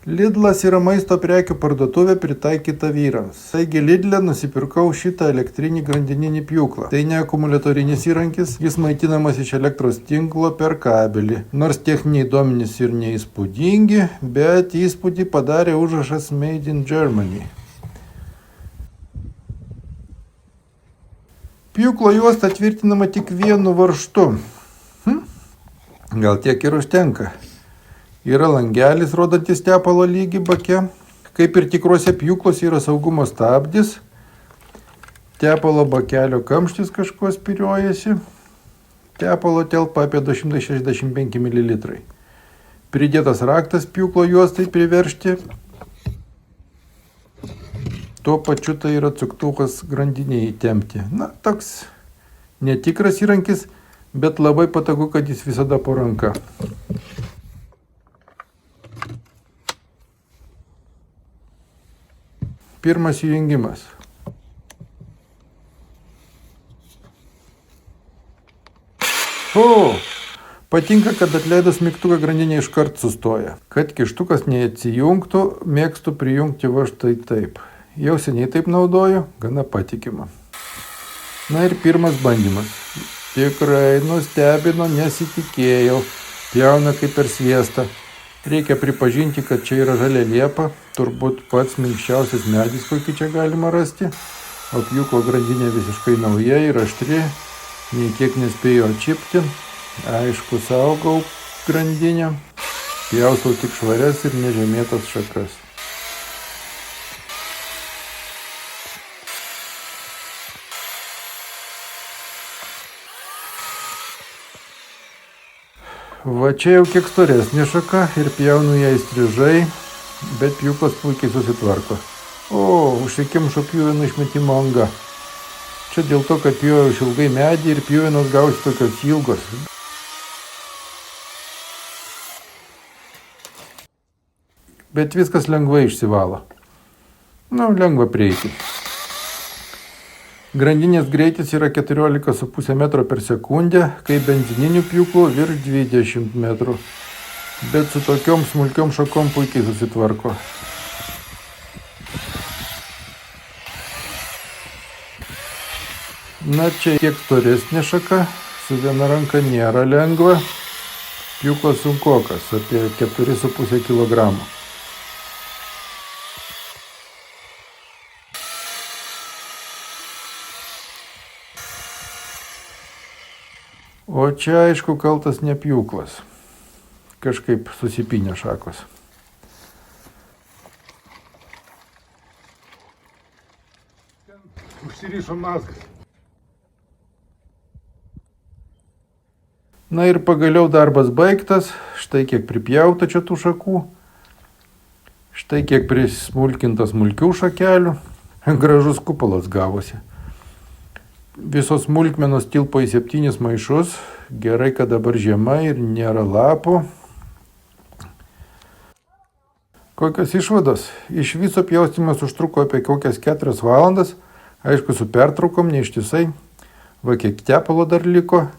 Lidlas yra maisto prekių parduotuvė pritaikyta vyrams. Taigi Lidle nusipirkau šitą elektrinį grandininį pjūklą. Tai ne akumuliatorinis įrankis, jis maitinamas iš elektros tinklo per kabelį. Nors techniniai duomenys ir neįspūdingi, bet įspūdį padarė užrašas Made in Germany. Pjūklo juosta tvirtinama tik vienu varžtu. Gal tiek ir užtenka. Yra langelis, rodantis tepalo lygį bake. Kaip ir tikruose pjūkluose yra saugumo stabdis. Tepalo bakelio kamštis kažkuo spiriojasi. Tepalo telpa apie 265 ml. Pridėtas raktas pjūklo juostai priveržti. Tuo pačiu tai yra atsuktukas grandiniai įtempti. Na, toks netikras įrankis, bet labai patogu, kad jis visada po ranka. Pirmas įjungimas. Patinka, kad atleidus mygtuką grandinė iškart sustoja. Kad kištukas neatsijungtų, mėgstu prijungti va štai taip. Jau seniai taip naudoju, gana patikima. Na ir pirmas bandymas. Tikrai nustebino, nesitikėjau. Pjauna kaip per sviestą. Reikia pripažinti, kad čia yra žalia liepa, turbūt pats minkščiausias medis, kokį čia galima rasti. O pjūklo grandinė visiškai nauja ir aštri, nei kiek nespėjo atčipti. Aišku, saugau grandinę, pjaustau tik švarias ir nežemėtas šakas. Va čia jau kiek storesnė šaka ir pjaunu ją įstrižai, bet pjūklas puikiai susitvarko. Užsikimšo pjuvenų išmetimo anga. Čia dėl to, kad pjoviau išilgai medį ir pjuvenos gausi tokios ilgos. Bet viskas lengvai išsivalo. Lengva prieiti. Grandinės greitis yra 14,5 metro per sekundę, kai benzininių pjūklų virš 20 metrų. Bet su tokiom smulkiom šakom puikiai susitvarko. Na čia kiek storesnė šaka, su viena ranka nėra lengva. Pjūklas sunkokas, apie 4,5 kg. O čia, aišku, kaltas ne pjūklas. Kažkaip susipynė šakos. Užsirišo mazgas. Na ir pagaliau darbas baigtas. Štai kiek pripjauta čia tų šakų. Štai kiek prismulkinta smulkių šakelių. Gražus kupolas gavosi. Visos smulkmenos tilpo į 7 maišus. Gerai, kad dabar žiema ir nėra lapų. Kokios išvados? Iš viso pjaustymas užtruko apie kokias 4 valandas. Aišku, su pertraukom, neištisai. Va kiek tepalo dar liko.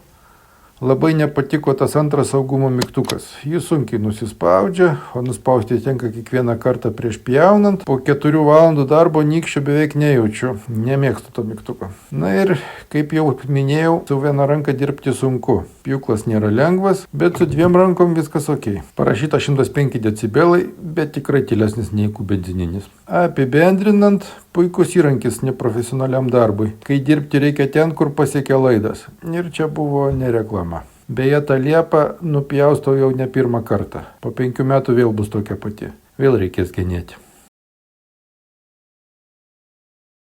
Labai nepatiko tas antras saugumo mygtukas. Jis sunkiai nusispaudžia, o nuspausti tenka kiekvieną kartą prieš pjaunant. Po 4 valandų darbo nykščio beveik nejaučiu. Nemėgstu to mygtuko. Na ir, kaip jau minėjau, su viena ranka dirbti sunku. Pjūklas nėra lengvas, bet su 2 rankom viskas ok. Parašyta 105 decibelai, bet tikrai tylesnis nei benzininis. Apibendrinant, puikus įrankis neprofesionaliam darbui, kai dirbti reikia ten, kur pasiekia laidas. Ir čia buvo ne reklama. Beje, tą liepą nupjaustau jau ne pirmą kartą. Po 5 metų vėl bus tokia pati. Vėl reikės genėti.